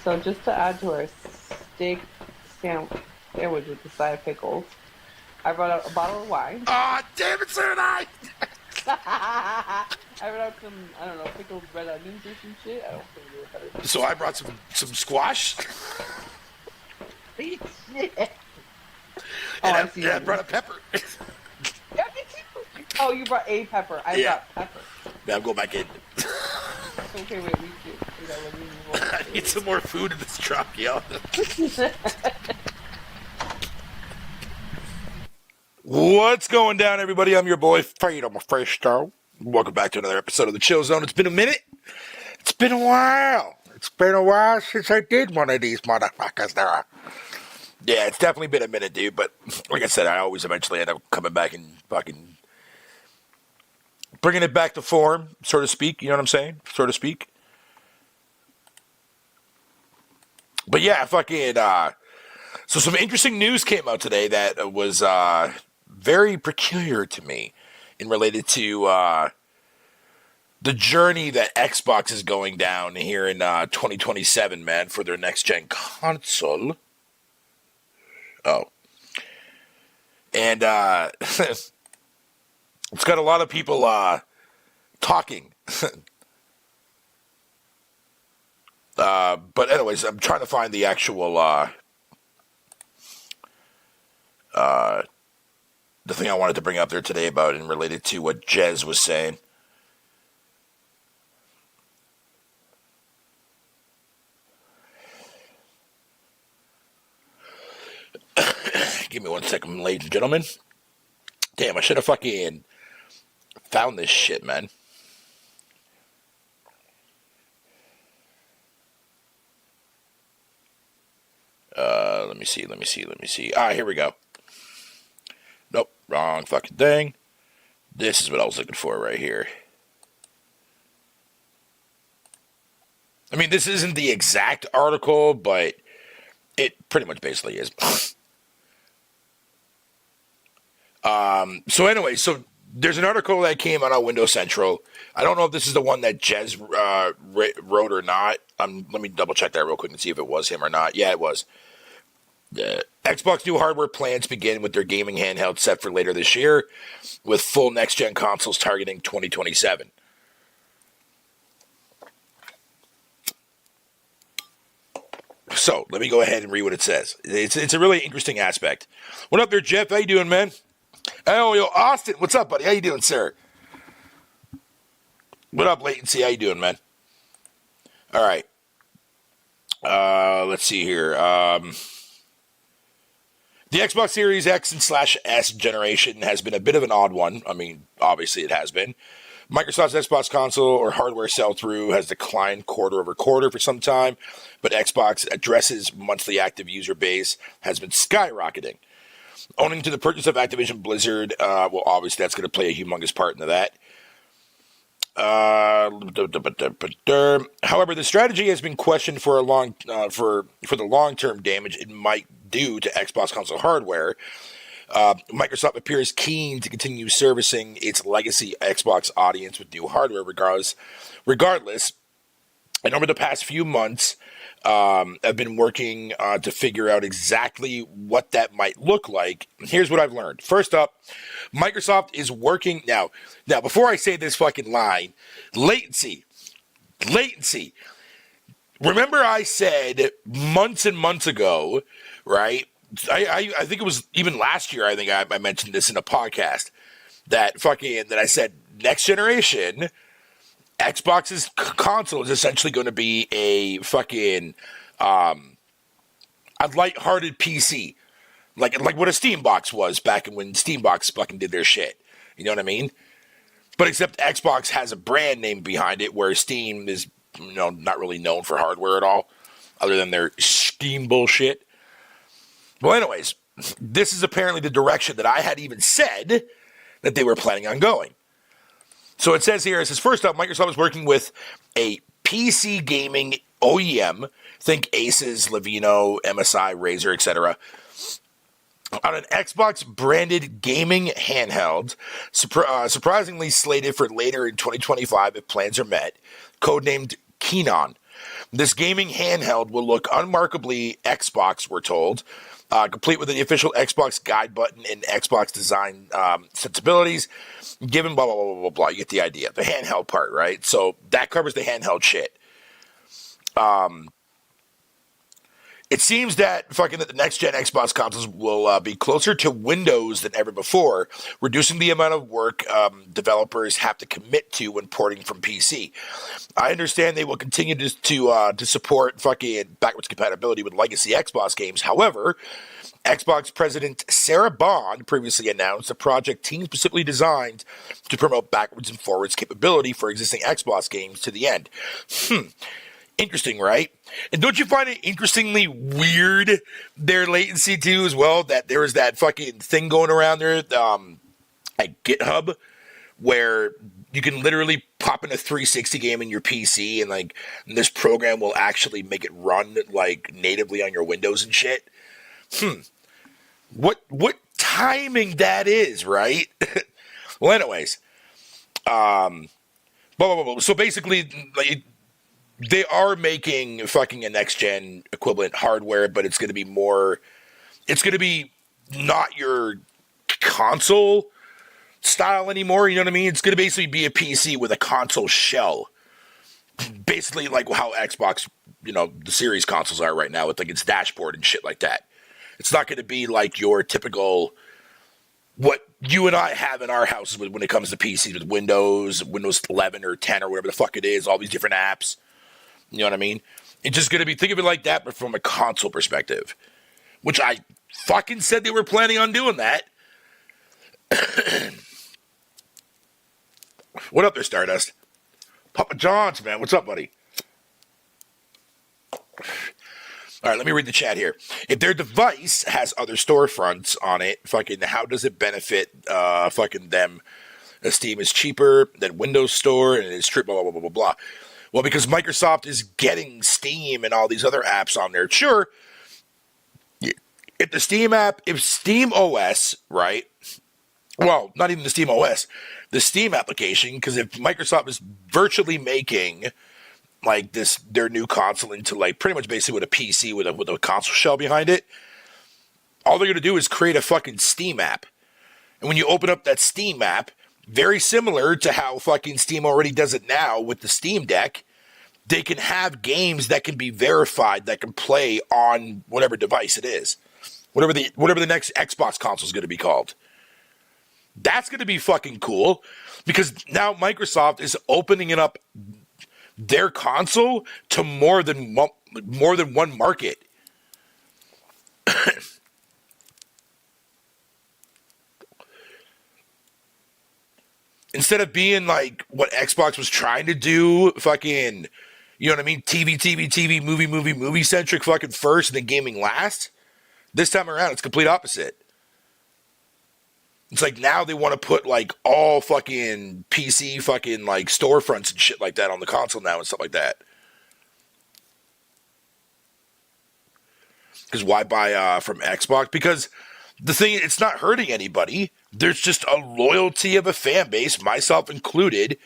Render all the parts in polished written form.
So just to add to our steak sandwich with the side of pickles, I brought out a bottle of wine. Ah, damn it, sir and I. I brought out some, I don't know, pickled red onions or some shit. I don't think what that is. So I brought some squash. Shit. Oh, And I see. I brought a pepper. Yeah, me too. Oh, you brought a pepper. I brought pepper. Now go back in. Okay, wait, we should. Let me move on. I need some more food in this truck, yo. What's going down, everybody? I'm your boy, Fredo Mephisto. Welcome back to another episode of the Chill Zone. It's been a minute. It's been a while. It's been a while since I did one of these motherfuckers there. Yeah, it's definitely been a minute, dude. But like I said, I always eventually end up coming back and fucking bringing it back to form, so to speak. You know what I'm saying? So to speak. But yeah, fucking, so some interesting news came out today that was, very peculiar to me and related to, the journey that Xbox is going down here in, 2027, man, for their next-gen console. Oh. And, it's got a lot of people, talking. But anyways, I'm trying to find the actual, the thing I wanted to bring up there today about and related to what Jez was saying. Give me 1 second, ladies and gentlemen. Damn, I should have fucking found this shit, man. Let me see. Ah, here we go. Nope, wrong fucking thing. This is what I was looking for right here. I mean, this isn't the exact article, but it pretty much basically is. So anyway, so there's an article that came out on Windows Central. I don't know if this is the one that Jez wrote or not. Let me double check that real quick and see if it was him or not. Yeah, it was. Xbox new hardware plans begin with their gaming handheld set for later this year, with full next-gen consoles targeting 2027. So, let me go ahead and read what it says. It's a really interesting aspect. What up there, Jeff? How you doing, man? Oh, yo, Austin, what's up, buddy? How you doing, sir? What up, Latency? How you doing, man? All right. Let's see here. The Xbox Series X and /S generation has been a bit of an odd one. I mean, obviously it has been. Microsoft's Xbox console or hardware sell-through has declined quarter over quarter for some time, but Xbox addresses monthly active user base has been skyrocketing. Owing to the purchase of Activision Blizzard, well, obviously that's going to play a humongous part into that. However, the strategy has been questioned for the long-term damage it might do to Xbox console hardware. Microsoft appears keen to continue servicing its legacy Xbox audience with new hardware regardless. And over the past few months, I've been working to figure out exactly what that might look like. Here's what I've learned. First up, Microsoft is working now. Now, before I say this fucking line, latency. Remember I said months and months ago, right? I think it was even last year. I think I mentioned this in a podcast that I said next generation Xbox's console is essentially going to be a fucking a lighthearted PC, like what a Steam box was back when Steam box fucking did their shit. You know what I mean? But except Xbox has a brand name behind it, where Steam is, not really known for hardware at all, other than their Steam bullshit. Well, anyways, this is apparently the direction that I had even said that they were planning on going. So it says here, first up, Microsoft is working with a PC gaming OEM, think Asus, Lenovo, MSI, Razer, etc., on an Xbox-branded gaming handheld, surprisingly slated for later in 2025 if plans are met, codenamed Keynon. This gaming handheld will look unmarkably Xbox, we're told, complete with the official Xbox guide button and Xbox design sensibilities, given blah, blah, blah, blah, blah, blah. You get the idea. The handheld part, right? So that covers the handheld shit. It seems that the next-gen Xbox consoles will be closer to Windows than ever before, reducing the amount of work developers have to commit to when porting from PC. I understand they will continue to support backwards compatibility with legacy Xbox games. However, Xbox President Sarah Bond previously announced a project team specifically designed to promote backwards and forwards capability for existing Xbox games to the end. Interesting, right? And don't you find it interestingly weird, their latency too, as well, that there was that fucking thing going around there at GitHub where you can literally pop in a 360 game in your PC and this program will actually make it run natively on your Windows and shit. What timing that is, right? Well, anyways, blah, blah, blah, blah. So basically, they are making a next-gen equivalent hardware, but it's going to be not your console style anymore, you know what I mean? It's going to basically be a PC with a console shell. Basically like how Xbox, the series consoles are right now with its dashboard and shit like that. It's not going to be like your typical, what you and I have in our houses when it comes to PCs with Windows 11 or 10 or whatever the fuck it is, all these different apps. You know what I mean? It's just going to be, think of it like that, but from a console perspective. Which I fucking said they were planning on doing that. What up there, Stardust? Papa John's, man. What's up, buddy? All right, let me read the chat here. If their device has other storefronts on it, how does it benefit them? Steam is cheaper than Windows Store, and it's blah, blah, blah, blah, blah, blah. Well, because Microsoft is getting Steam and all these other apps on there. Sure, if Steam OS, right? Well, not even the Steam OS, the Steam application, because if Microsoft is virtually making their new console into pretty much basically with a PC with a console shell behind it, all they're going to do is create a fucking Steam app. And when you open up that Steam app, very similar to how Steam already does it now with the Steam Deck, they can have games that can be verified that can play on whatever device it is. Whatever the next Xbox console is going to be called. That's going to be fucking cool because now Microsoft is opening it up their console to more than one market. Instead of being what Xbox was trying to do, you know what I mean? TV, movie centric first and then gaming last. This time around, it's complete opposite. It's now they want to put all PC storefronts and shit like that on the console now and stuff like that. Because why buy from Xbox? Because the thing, it's not hurting anybody. There's just a loyalty of a fan base, myself included,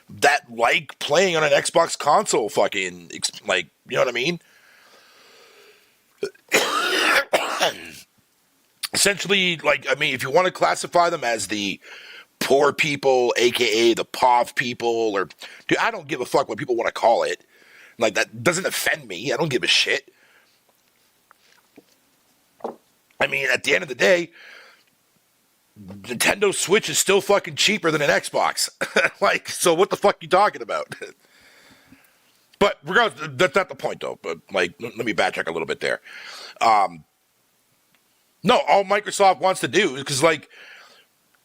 that like playing on an Xbox console you know what I mean? Essentially, if you want to classify them as the poor people, aka the POV people, or dude, I don't give a fuck what people want to call it. That doesn't offend me. I don't give a shit. At the end of the day, Nintendo Switch is still fucking cheaper than an Xbox. So what the fuck are you talking about? But regardless, that's not the point though. But let me backtrack a little bit there. No, all Microsoft wants to do is because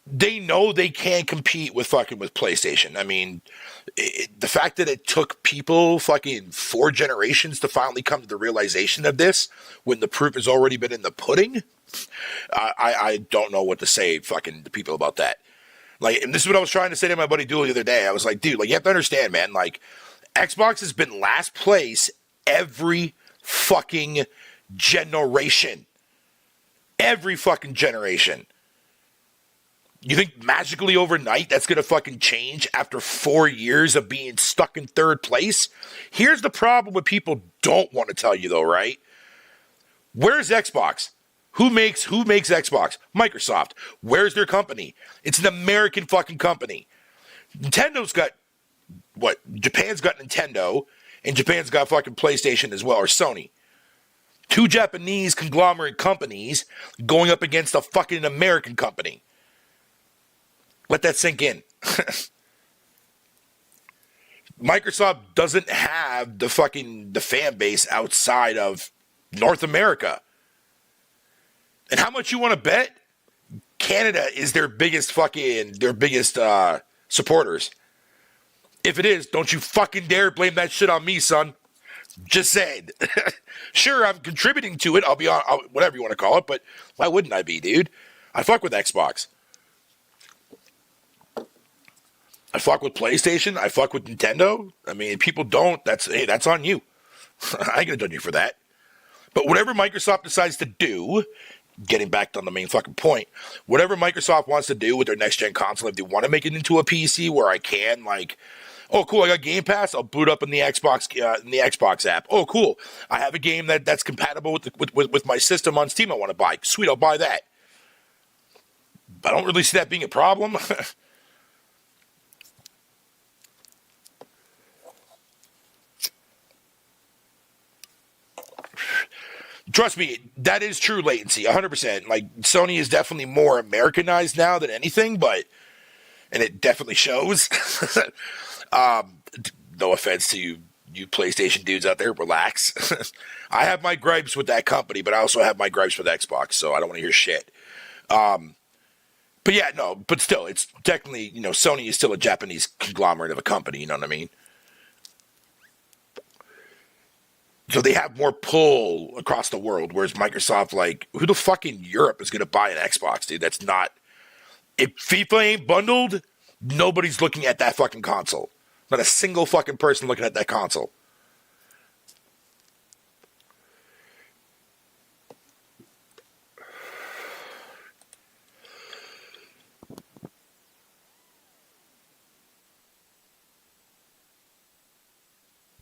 they know they can't compete with PlayStation. The fact that it took people 4 generations to finally come to the realization of this, when the proof has already been in the pudding, I don't know what to say to people about that. And this is what I was trying to say to my buddy Dooley the other day. I was like, dude, you have to understand, man, Xbox has been last place every fucking generation. Every fucking generation. You think magically overnight that's going to fucking change after 4 years of being stuck in third place? Here's the problem what people don't want to tell you though, right? Where's Xbox? Who makes Xbox? Microsoft. Where's their company? It's an American fucking company. Nintendo's got what? Japan's got Nintendo, and Japan's got fucking PlayStation as well, or Sony. Two Japanese conglomerate companies going up against a fucking American company. Let that sink in. Microsoft doesn't have the fan base outside of North America. And how much you want to bet? Canada is their biggest supporters. If it is, don't you fucking dare blame that shit on me, son. Just saying. Sure, I'm contributing to it. I'll be on whatever you want to call it, but why wouldn't I be, dude? I fuck with Xbox. I fuck with PlayStation. I fuck with Nintendo. I mean, people don't. That's on you. I ain't gonna judge you for that. But whatever Microsoft decides to do, getting back on the main fucking point, whatever Microsoft wants to do with their next gen console, if they want to make it into a PC where I can, like, oh cool, I got Game Pass, I'll boot up in the Xbox app. Oh cool, I have a game that's compatible with my system on Steam I want to buy. Sweet, I'll buy that. I don't really see that being a problem. Trust me, that is true latency, 100%. Like, Sony is definitely more Americanized now than anything, and it definitely shows. No offense to you PlayStation dudes out there, relax. I have my gripes with that company, but I also have my gripes with Xbox, so I don't want to hear shit. But yeah, no, but still, it's technically, Sony is still a Japanese conglomerate of a company, you know what I mean? So they have more pull across the world, whereas Microsoft, like, who the fuck in Europe is going to buy an Xbox, dude? That's not... If FIFA ain't bundled, nobody's looking at that fucking console. Not a single fucking person looking at that console.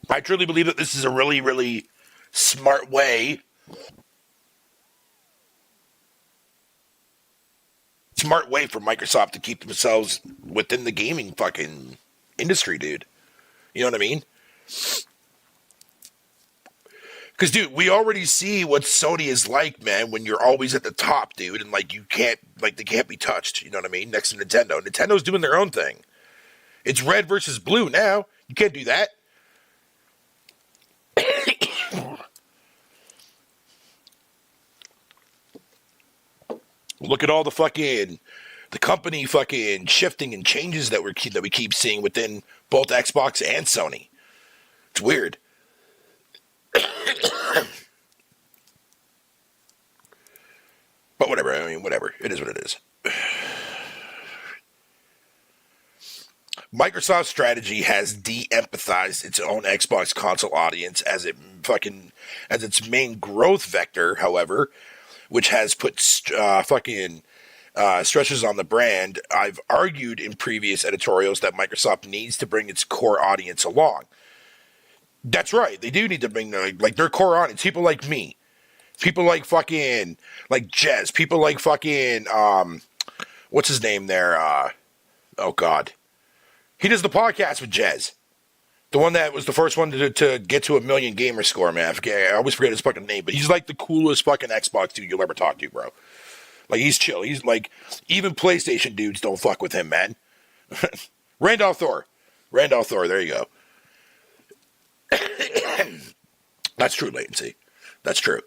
I truly believe that this is a really, really smart way. Smart way for Microsoft to keep themselves within the gaming fucking industry, dude. You know what I mean? Because, dude, we already see what Sony is like, man, when you're always at the top, dude, and, like, they can't be touched, you know what I mean, next to Nintendo. Nintendo's doing their own thing. It's red versus blue now. You can't do that. Look at all the company fucking shifting and changes that we keep seeing within both Xbox and Sony. It's weird. But whatever. I mean, whatever. It is what it is. Microsoft's strategy has de-emphasized its own Xbox console audience as its main growth vector, however, which has put stretches on the brand. I've argued in previous editorials that Microsoft needs to bring its core audience along. That's right. They do need to bring their core audience. People like me. People like fucking like Jez. People like fucking what's his name there? Oh God. He does the podcast with Jez. The one that was the first one to get to 1 million gamer score, man. I always forget his fucking name, but he's like the coolest fucking Xbox dude you'll ever talk to, bro. Like, he's chill. He's like, even PlayStation dudes don't fuck with him, man. Randolph Thor, there you go. That's true, latency. That's true.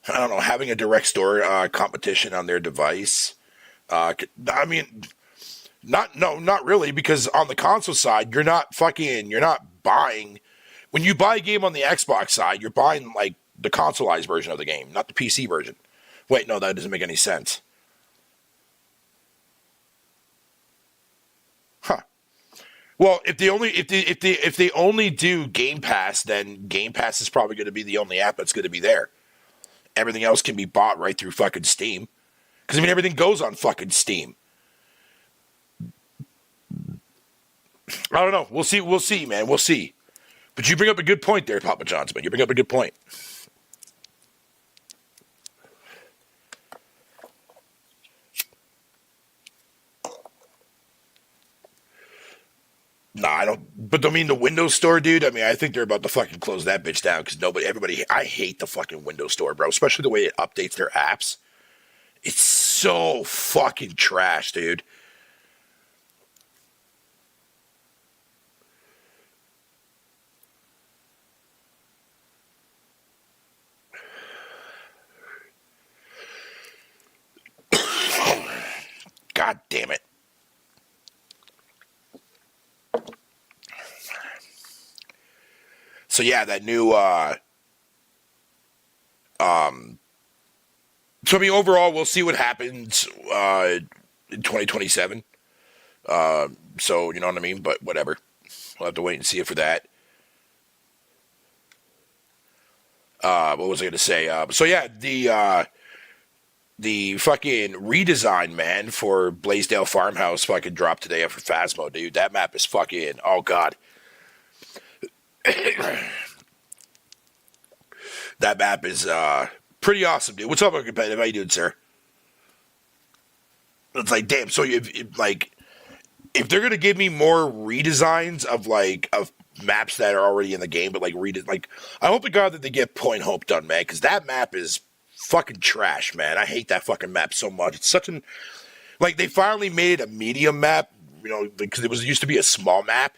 I don't know, having a direct store competition on their device. I mean... Not really, because on the console side, you're not buying, when you buy a game on the Xbox side, you're buying, like, the consoleized version of the game, not the PC version. Wait, no, that doesn't make any sense. Huh. Well, if they only do Game Pass, then Game Pass is probably going to be the only app that's going to be there. Everything else can be bought right through fucking Steam. Because, I mean, everything goes on fucking Steam. I don't know. We'll see, man. We'll see. But you bring up a good point there, Papa John's, man. You bring up a good point. Nah, I don't. But I mean, the Windows Store, dude. I mean, I think they're about to fucking close that bitch down because everybody. I hate the fucking Windows Store, bro. Especially the way it updates their apps. It's so fucking trash, dude. God damn it. So yeah, that new so I mean overall we'll see what happens in 2027. So you know what I mean, but whatever. We'll have to wait and see it for that. What was I gonna say? So yeah, the fucking redesign, man, for Blaisdell Farmhouse fucking dropped today after Phasmo, dude. That map is fucking, oh god. That map is pretty awesome, dude. What's up, competitive? How you doing, sir? It's like, damn. So if they're gonna give me more redesigns of maps that are already in the game, but I hope to God that they get Point Hope done, man, because that map is fucking trash, man. I hate that fucking map so much. It's such an they finally made it a medium map, you know, because it used to be a small map.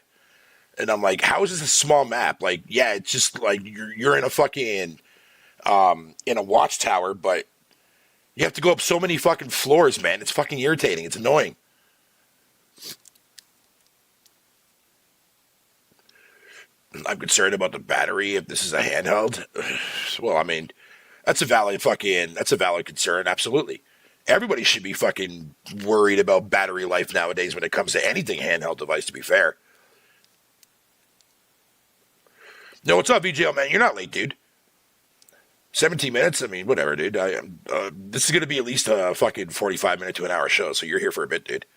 And I'm like, how is this a small map? Like, yeah, it's just like you're in a fucking in a watchtower, but you have to go up so many fucking floors, man. It's fucking irritating. It's annoying. I'm concerned about the battery if this is a handheld. Well, I mean, that's a valid concern, absolutely. Everybody should be fucking worried about battery life nowadays when it comes to anything handheld device, to be fair. No, what's up, VGL, man? You're not late, dude. 17 minutes? I mean, whatever, dude. This is going to be at least a fucking 45-minute to an hour show, so you're here for a bit, dude.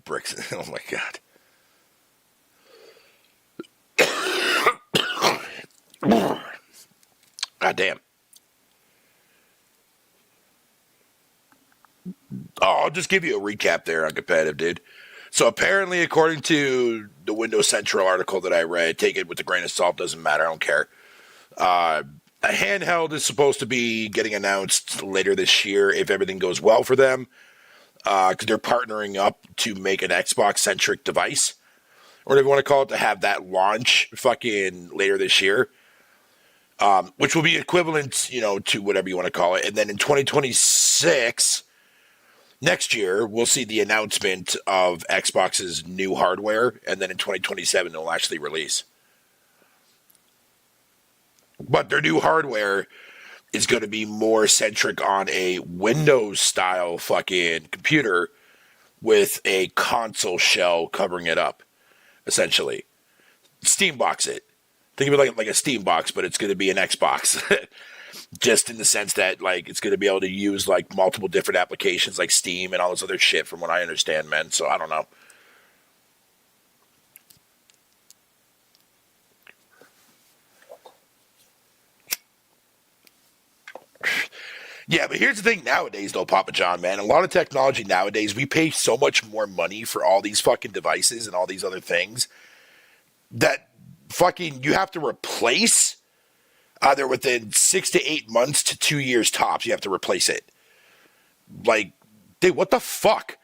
Bricks. Oh, my God. God damn. Oh, I'll just give you a recap there on competitive, dude. So apparently, according to the Windows Central article that I read, take it with a grain of salt, doesn't matter, I don't care. A handheld is supposed to be getting announced later this year if everything goes well for them, because they're partnering up to make an Xbox-centric device, or whatever you want to call it, to have that launch fucking later this year. Which will be equivalent, you know, to whatever you want to call it. And then in 2026, next year, we'll see the announcement of Xbox's new hardware. And then in 2027, they'll actually release. But their new hardware is going to be more centric on a Windows-style fucking computer with a console shell covering it up, essentially. Steambox it. Think of it like a Steam box, but it's going to be an Xbox. Just in the sense that, like, it's going to be able to use, like, multiple different applications like Steam and all this other shit from what I understand, man. So, I don't know. Yeah, but here's the thing nowadays, though, Papa John, man. A lot of technology nowadays, we pay so much more money for all these fucking devices and all these other things that fucking you have to replace either within 6 to 8 months to 2 years tops. You have to replace it. Like, dude, what the fuck?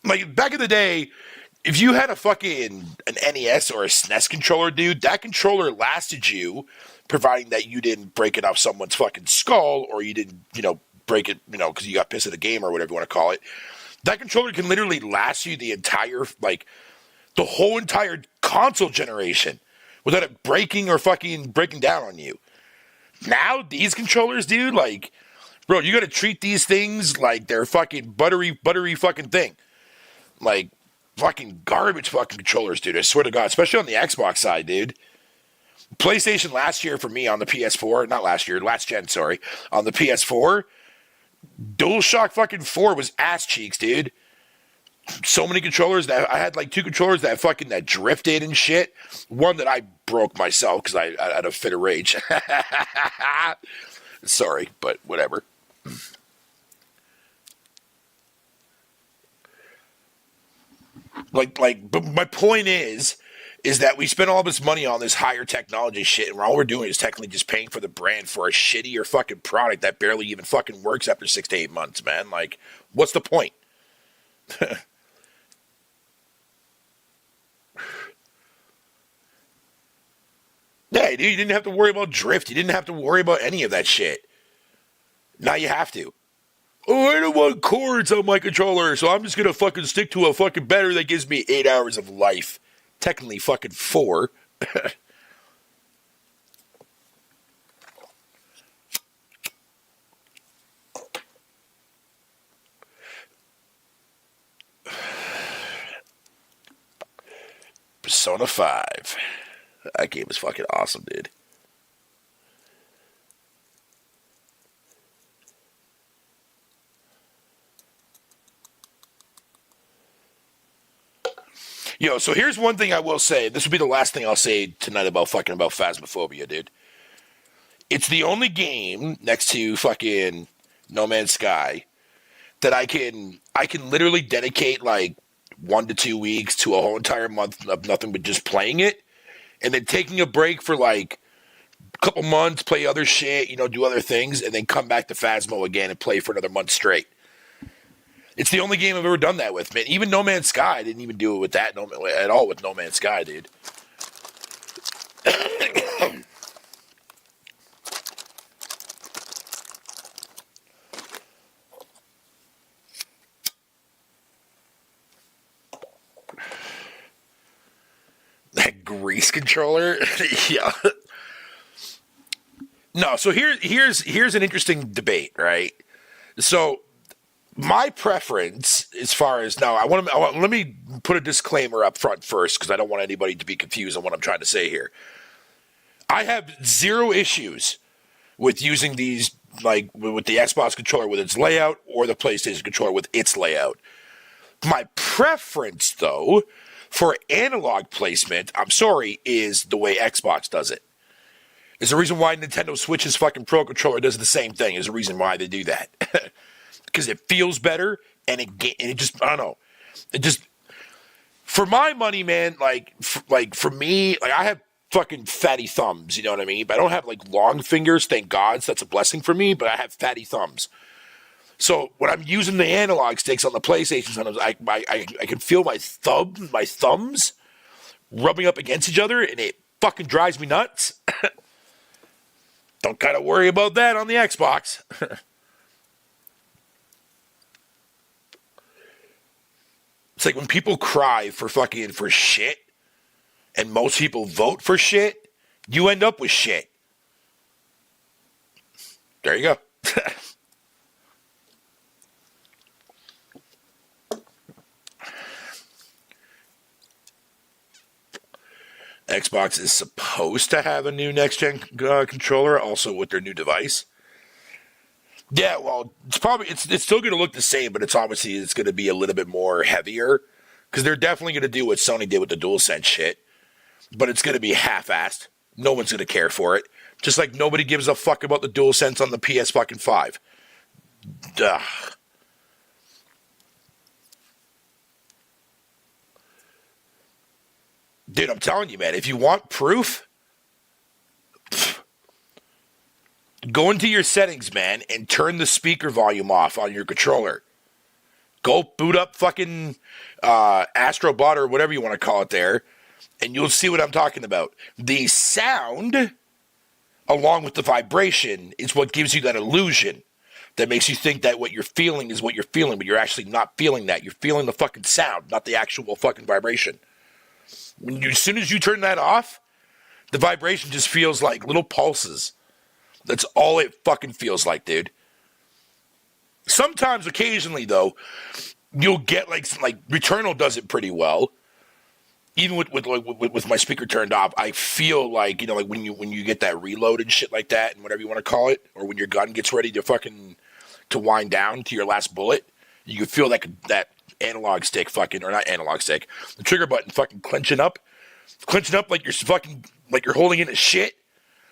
Like, back in the day, if you had an NES or a SNES controller, dude, that controller lasted you, providing that you didn't break it off someone's fucking skull or you didn't, you know, break it, you know, because you got pissed at the game or whatever you want to call it. That controller can literally last you the whole entire console generation without it breaking or fucking breaking down on you. Now, these controllers, dude, like, bro, you gotta treat these things like they're fucking buttery fucking thing. Like, fucking garbage fucking controllers, dude. I swear to God, especially on the Xbox side, dude. PlayStation last year for me on the PS4, not last year, last gen, sorry, on the PS4, DualShock fucking 4 was ass cheeks, dude. So many controllers that I had like 2 controllers that drifted and shit. One that I broke myself because I had a fit of rage. Sorry, but whatever. But my point is that we spend all this money on this higher technology shit, and all we're doing is technically just paying for the brand for a shittier fucking product that barely even fucking works after 6 to 8 months, man. Like, what's the point? Yeah, dude, you didn't have to worry about drift. You didn't have to worry about any of that shit. Now you have to. Oh, I don't want cords on my controller, so I'm just gonna fucking stick to a fucking battery that gives me 8 hours of life. Technically fucking 4. Persona 5. That game is fucking awesome, dude. Yo, so here's one thing I will say. This will be the last thing I'll say tonight about Phasmophobia, dude. It's the only game next to fucking No Man's Sky that I can literally dedicate like 1 to 2 weeks to a whole entire month of nothing but just playing it, and then taking a break for like a couple months, play other shit, do other things, and then come back to Phasmo again and play for another month straight. It's the only game I've ever done that with, man. Even No Man's Sky, I didn't even do it with that at all with No Man's Sky, dude. That grease controller? Yeah. No, so here's an interesting debate, right? So my preference, as far as now, let me put a disclaimer up front first because I don't want anybody to be confused on what I'm trying to say here. I have zero issues with using these, like with the Xbox controller with its layout or the PlayStation controller with its layout. My preference, though, for analog placement, I'm sorry, is the way Xbox does it. There's a reason why Nintendo Switch's fucking Pro Controller does the same thing. There's a reason why they do that. Because it feels better, and it just, I don't know. It just, for my money, man, for me, like, I have fucking fatty thumbs, you know what I mean? But I don't have, like, long fingers, thank God, so that's a blessing for me, but I have fatty thumbs. So when I'm using the analog sticks on the PlayStation, sometimes I can feel my thumbs rubbing up against each other, and it fucking drives me nuts. Don't kind of worry about that on the Xbox. It's like when people cry for shit, and most people vote for shit, you end up with shit. There you go. Xbox is supposed to have a new next-gen controller, also with their new device. Yeah, well, it's still going to look the same, but it's going to be a little bit more heavier because they're definitely going to do what Sony did with the DualSense shit, but it's going to be half-assed. No one's going to care for it. Just like nobody gives a fuck about the DualSense on the PS fucking 5. Duh. Dude, I'm telling you, man, if you want proof, go into your settings, man, and turn the speaker volume off on your controller. Go boot up fucking Astrobot or whatever you want to call it there, and you'll see what I'm talking about. The sound, along with the vibration, is what gives you that illusion that makes you think that what you're feeling is what you're feeling, but you're actually not feeling that. You're feeling the fucking sound, not the actual fucking vibration. As soon as you turn that off, The vibration just feels like little pulses. That's all it fucking feels like, dude. Sometimes, occasionally, though, you'll get like Returnal does it pretty well. Even with my speaker turned off, I feel like, you know, like when you get that reload and shit like that, and whatever you want to call it, or when your gun gets ready to wind down to your last bullet, you can feel that analog stick fucking, or not analog stick, the trigger button fucking clenching up like you're holding in a shit.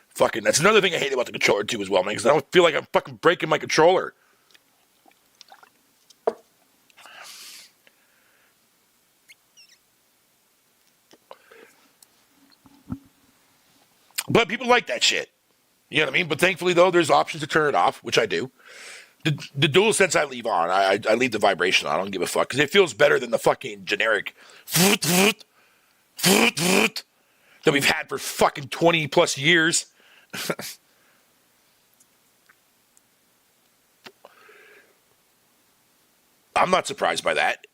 Fucking, that's another thing I hate about the controller too as well, man, because I don't feel like I'm fucking breaking my controller. But people like that shit. You know what I mean? But thankfully, though, there's options to turn it off, which I do. The DualSense I leave on. I leave the vibration on. I don't give a fuck. Because it feels better than the fucking generic that we've had for fucking 20 plus years. I'm not surprised by that.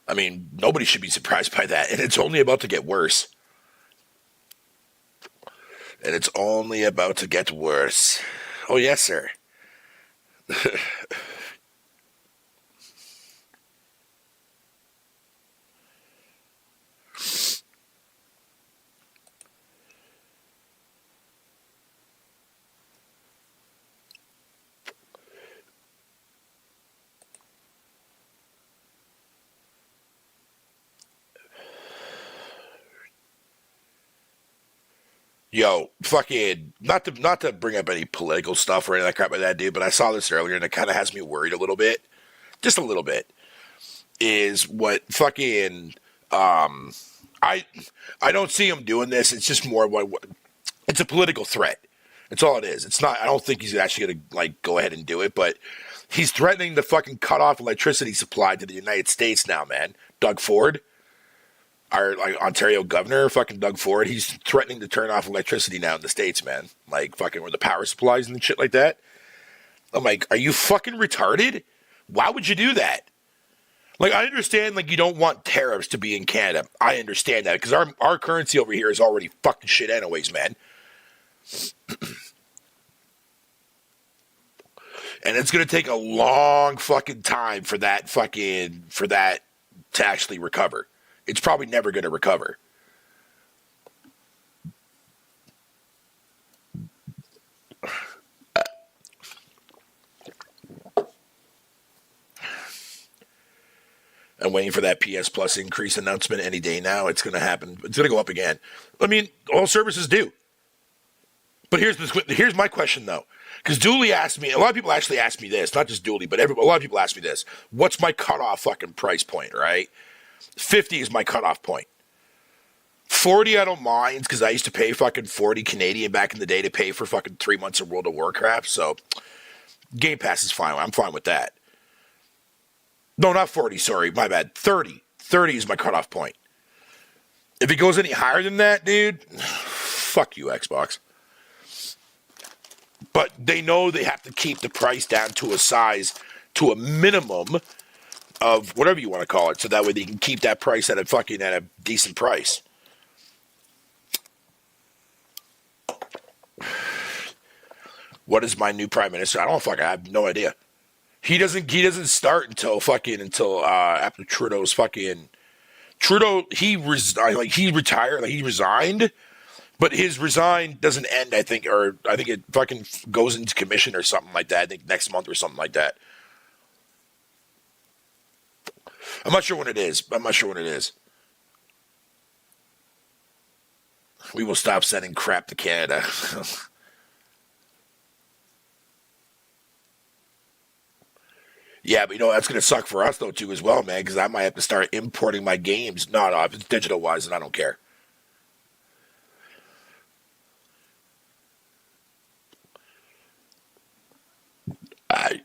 I mean, nobody should be surprised by that. And it's only about to get worse. And it's only about to get worse. Oh, yes, sir. Yo, fucking, not to bring up any political stuff or any of that crap like that, dude, but I saw this earlier and it kind of has me worried a little bit. Just a little bit. Is what fucking, I I don't see him doing this. It's just more what it's a political threat. That's all it is. It's not, I don't think he's actually going to, like, go ahead and do it, but he's threatening to fucking cut off electricity supply to the United States now, man. Doug Ford, our like Ontario governor, fucking Doug Ford, he's threatening to turn off electricity now in the States, man. Like, fucking, where the power supplies and shit like that. I'm like, are you fucking retarded? Why would you do that? Like, I understand, like, you don't want tariffs to be in Canada. I understand that, because our currency over here is already fucking shit anyways, man. And it's going to take a long fucking time for that to actually recover. It's probably never going to recover. I'm waiting for that PS Plus increase announcement any day now. It's going to happen. It's going to go up again. I mean, all services do. But here's my question, though. Because Dooley asked me, a lot of people actually ask me this, not just Dooley, but a lot of people ask me this. What's my cutoff fucking price point, right? 50 is my cutoff point. 40 I don't mind, because I used to pay fucking 40 Canadian back in the day to pay for fucking 3 months of World of Warcraft, so Game Pass is fine. I'm fine with that. No, not 40, sorry, my bad. 30. 30 is my cutoff point. If it goes any higher than that, dude, fuck you, Xbox. But they know they have to keep the price down to a minimum of whatever you want to call it, so that way they can keep that price at a decent price. What is my new prime minister? I have no idea. He doesn't start until after Trudeau's fucking Trudeau. He resigned. But his resign doesn't end, I think it fucking goes into commission or something like that. I think next month or something like that. I'm not sure when it is. We will stop sending crap to Canada. Yeah, but that's going to suck for us, though, too, as well, man, because I might have to start importing my games. No, if it's digital-wise, then I don't care. I...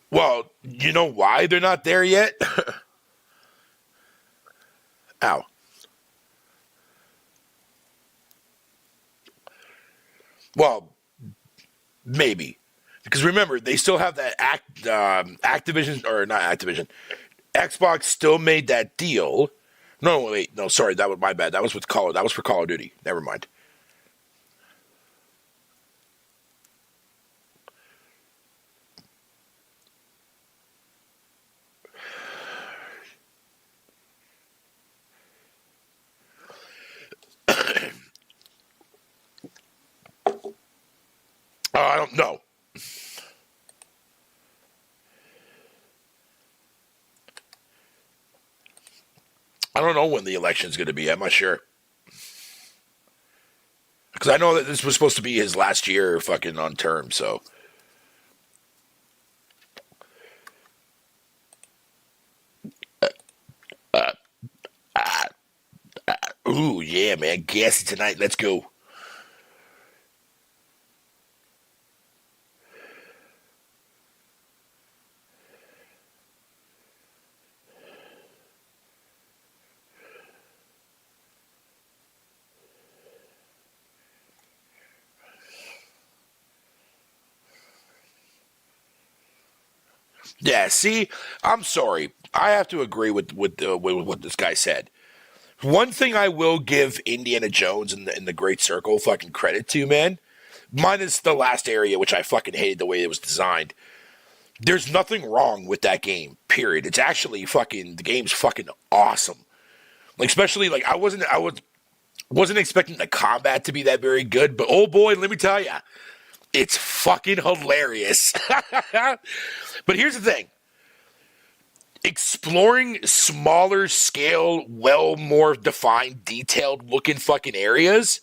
Well, you know why they're not there yet? Ow. Well, maybe. Because remember, they still have that Activision, or not Activision. Xbox still made that deal. No, wait, no, sorry, that was my bad. That was that was for Call of Duty. Never mind. I don't know. I don't know when the election's going to be. I'm not sure. Because I know that this was supposed to be his last year fucking on term, so. Ooh, yeah, man. Gassy tonight. Let's go. Yeah, see, I'm sorry. I have to agree with what this guy said. One thing I will give Indiana Jones and the Great Circle fucking credit to, man, minus the last area, which I fucking hated the way it was designed. There's nothing wrong with that game, period. It's actually fucking, the game's fucking awesome. Like, especially, like, wasn't expecting the combat to be that very good, but oh boy, let me tell you, it's fucking hilarious. But here's the thing. Exploring smaller scale, well more defined, detailed looking fucking areas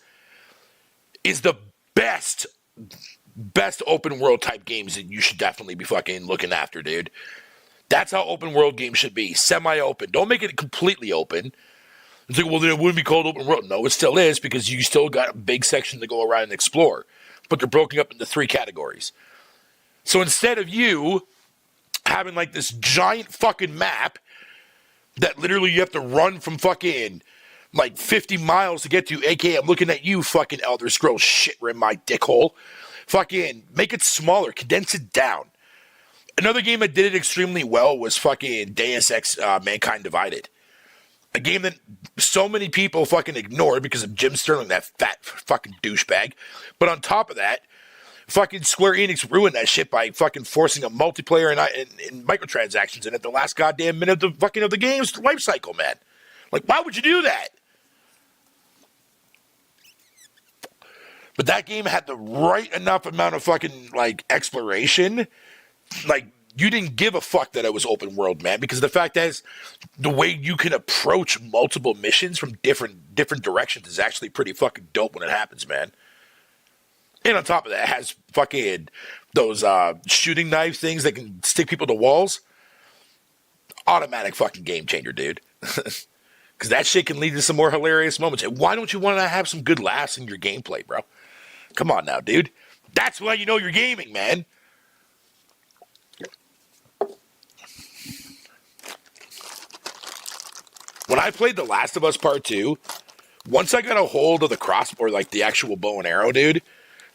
is the best open world type games that you should definitely be fucking looking after, dude. That's how open world games should be. Semi-open. Don't make it completely open. It's like, well, then it wouldn't be called open world. No, it still is, because you still got a big section to go around and explore. But they're broken up into 3 categories. So instead of you having like this giant fucking map that literally you have to run from fucking like 50 miles to get to, aka I'm looking at you, fucking Elder Scrolls shit rim my dickhole. Fucking make it smaller, condense it down. Another game that did it extremely well was fucking Deus Ex Mankind Divided. A game that so many people fucking ignored because of Jim Sterling, that fat fucking douchebag. But on top of that, fucking Square Enix ruined that shit by fucking forcing a multiplayer and microtransactions in at the last goddamn minute of the game's life cycle, man. Like, why would you do that? But that game had the right enough amount of fucking, like, exploration. Like, you didn't give a fuck that it was open world, man, because the fact is, the way you can approach multiple missions from different directions is actually pretty fucking dope when it happens, man. And on top of that, it has fucking those shooting knife things that can stick people to walls. Automatic fucking game changer, dude. Because that shit can lead to some more hilarious moments. And why don't you want to have some good laughs in your gameplay, bro? Come on now, dude. That's why you know you're gaming, man. When I played The Last of Us Part 2, once I got a hold of the crossbow, like the actual bow and arrow, dude,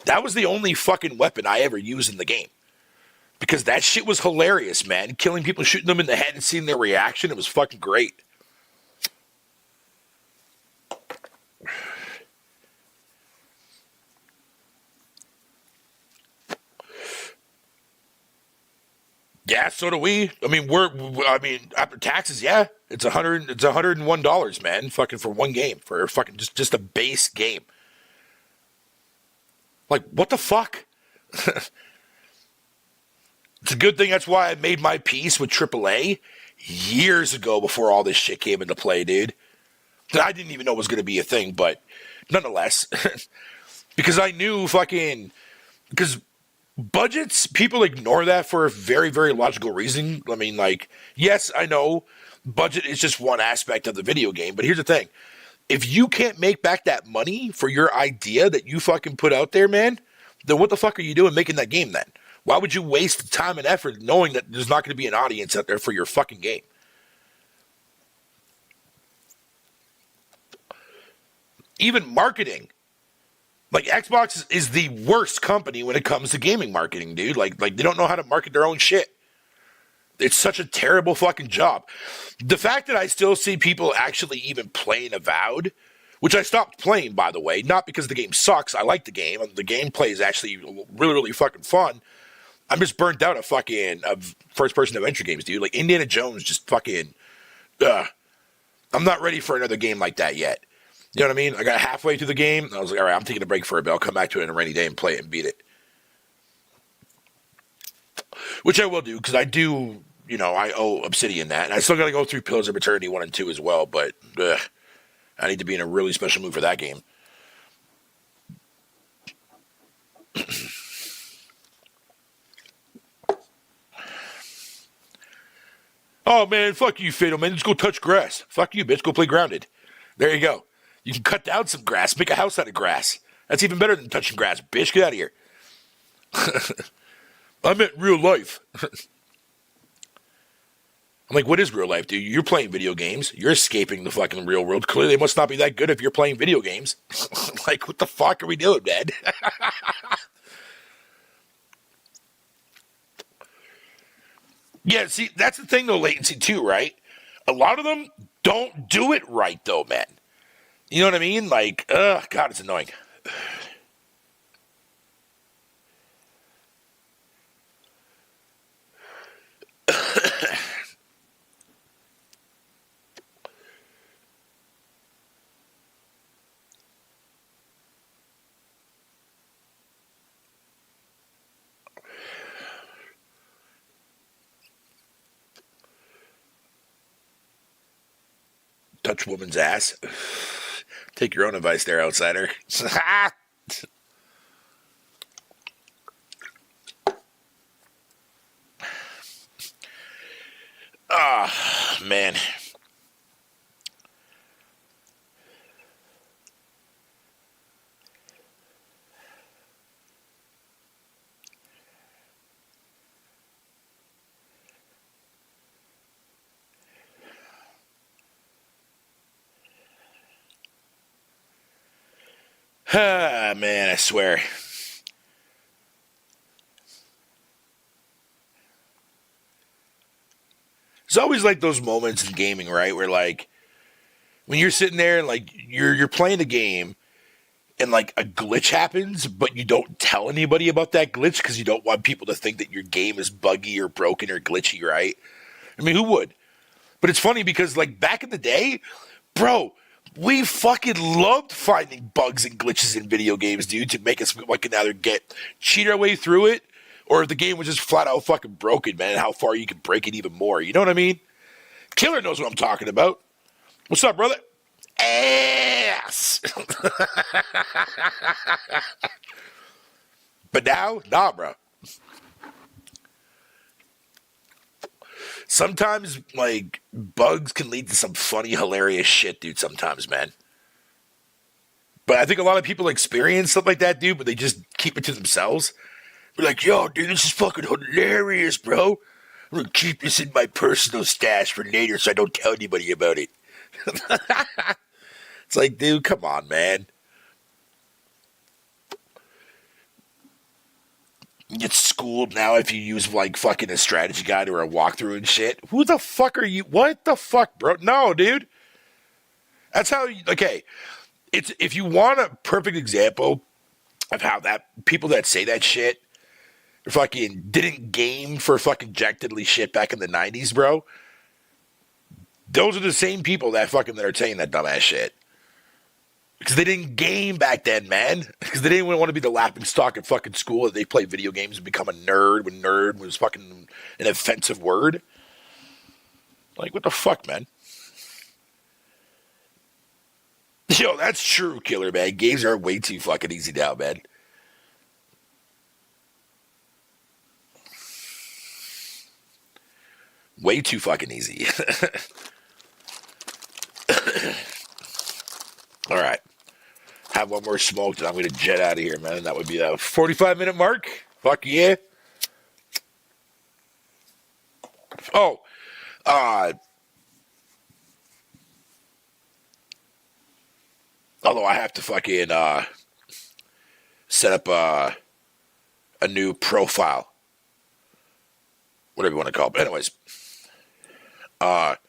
that was the only fucking weapon I ever used in the game. Because that shit was hilarious, man. Killing people, shooting them in the head and seeing their reaction, it was fucking great. Yeah, so do we. I mean, after taxes, yeah, it's $101, man, fucking for one game, for fucking just a base game. Like, what the fuck? It's a good thing that's why I made my peace with AAA years ago before all this shit came into play, dude. I didn't even know it was going to be a thing, but nonetheless, because I knew because budgets, people ignore that for a very, very logical reason. I mean, like, yes, I know budget is just one aspect of the video game, but here's the thing. If you can't make back that money for your idea that you fucking put out there, man, then what the fuck are you doing making that game then? Why would you waste time and effort knowing that there's not going to be an audience out there for your fucking game? Even marketing. Like Xbox is the worst company when it comes to gaming marketing, dude. Like they don't know how to market their own shit. It's such a terrible fucking job. The fact that I still see people actually even playing Avowed, which I stopped playing, by the way, not because the game sucks. I like the game. The gameplay is actually really, really fucking fun. I'm just burnt out of first-person adventure games, dude. Like Indiana Jones, just fucking. I'm not ready for another game like that yet. You know what I mean? I got halfway through the game. I was like, all right, I'm taking a break for a bit. I'll come back to it on a rainy day and play it and beat it. Which I will do, because I do, I owe Obsidian that. And I still got to go through Pillars of Eternity 1 and 2 as well, but I need to be in a really special mood for that game. Oh, man, fuck you, Fatal Man. Just go touch grass. Fuck you, bitch. Go play Grounded. There you go. You can cut down some grass, make a house out of grass. That's even better than touching grass, bitch. Get out of here. I meant real life. I'm like, what is real life, dude? You're playing video games. You're escaping the fucking real world. Clearly, they must not be that good if you're playing video games. Like, what the fuck are we doing, man? Yeah, see, that's the thing, though, latency, too, right? A lot of them don't do it right, though, man. You know what I mean? Like, God, it's annoying. Touch woman's ass. Take your own advice there, outsider. Ah, man. Ah, man, I swear. It's always like those moments in gaming, right? Where like when you're sitting there and like you're playing the game and like a glitch happens, but you don't tell anybody about that glitch because you don't want people to think that your game is buggy or broken or glitchy, right? I mean, who would? But it's funny because like back in the day, bro, we fucking loved finding bugs and glitches in video games, dude, to make us like either cheat our way through it, or if the game was just flat out fucking broken, man, how far you could break it even more. You know what I mean? Killer knows what I'm talking about. What's up, brother? Ass. But now, nah, bro. Sometimes, like, bugs can lead to some funny, hilarious shit, dude, sometimes, man. But I think a lot of people experience stuff like that, dude, but they just keep it to themselves. They're like, yo, dude, this is fucking hilarious, bro. I'm gonna keep this in my personal stash for later so I don't tell anybody about it. It's like, dude, come on, man. You get schooled now if you use, like, fucking a strategy guide or a walkthrough and shit. Who the fuck are you? What the fuck, bro? No, dude. That's how, okay. It's if you want a perfect example of how that people that say that shit fucking didn't game for fucking Jack Diddley shit back in the 90s, bro. Those are the same people that are saying that dumbass shit. Because they didn't game back then, man. Because they didn't want to be the laughing stock at fucking school that they play video games and become a nerd when nerd was fucking an offensive word. Like, what the fuck, man? Yo, that's true, Killer, man. Games are way too fucking easy now, man. Way too fucking easy. All right. Have one more smoke, and I'm going to jet out of here, man. That would be the 45-minute mark. Fuck yeah. Oh, although I have to fucking, set up a new profile, whatever you want to call it. But anyways, but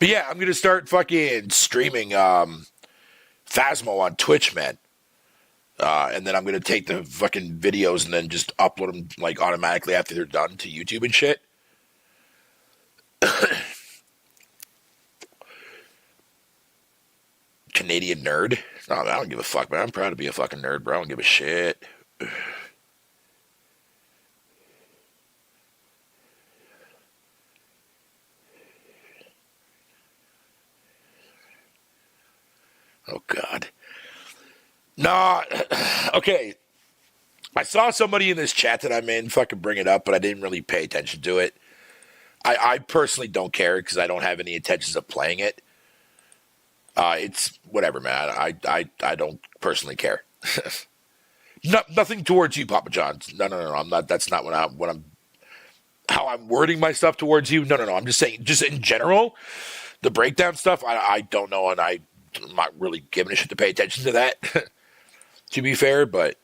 yeah, I'm gonna start fucking streaming Phasmo on Twitch, man. And then I'm gonna take the fucking videos and then just upload them like automatically after they're done to YouTube and shit. Canadian nerd? No, I don't give a fuck, man. I'm proud to be a fucking nerd, bro. I don't give a shit. Oh, God. Nah, okay. I saw somebody in this chat that I'm in fucking bring it up, but I didn't really pay attention to it. I personally don't care because I don't have any intentions of playing it. It's whatever, man. I don't personally care. Nothing towards you, Papa John's. No. I'm not. That's not how I'm wording my stuff towards you. No. I'm just saying, just in general, the breakdown stuff. I don't know, and I'm not really giving a shit to pay attention to that. To be fair, but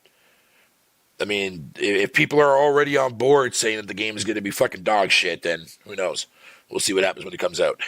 I mean, if people are already on board saying that the game is going to be fucking dog shit, then who knows? We'll see what happens when it comes out.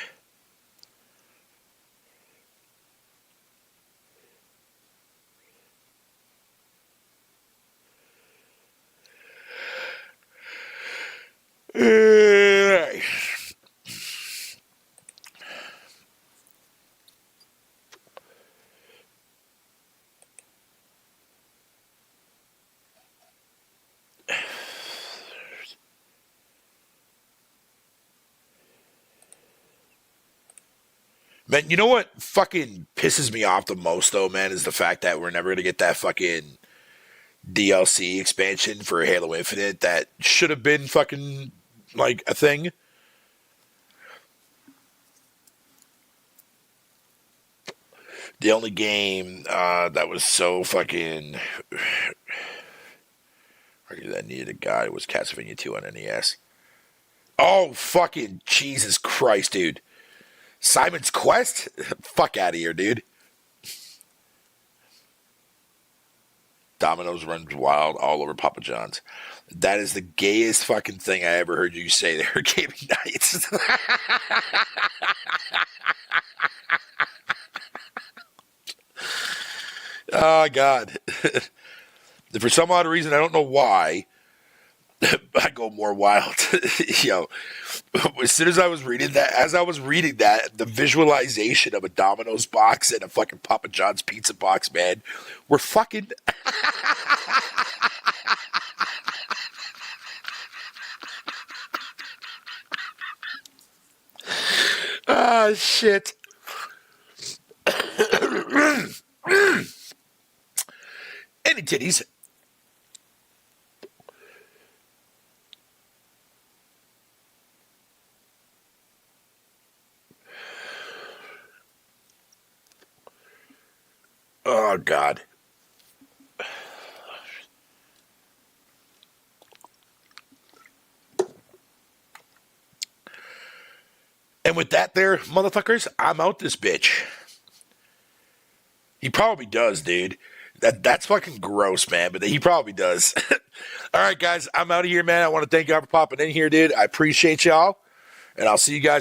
Man, you know what fucking pisses me off the most, though, man, is the fact that we're never going to get that fucking DLC expansion for Halo Infinite that should have been fucking, like, a thing. The only game that was so fucking... that needed a guide was Castlevania 2 on NES. Oh, fucking Jesus Christ, dude. Simon's Quest? Fuck out of here, dude. Domino's runs wild all over Papa John's. That is the gayest fucking thing I ever heard you say there, Gaming Nights. Oh, God. For some odd reason, I don't know why, I go more wild. Yo, as soon as I was reading that, the visualization of a Domino's box and a fucking Papa John's pizza box, man, we're fucking... Ah, shit. Any titties. Oh, God. And with that there, motherfuckers, I'm out this bitch. He probably does, dude. That's fucking gross, man, but he probably does. All right, guys, I'm out of here, man. I want to thank y'all for popping in here, dude. I appreciate y'all, and I'll see you guys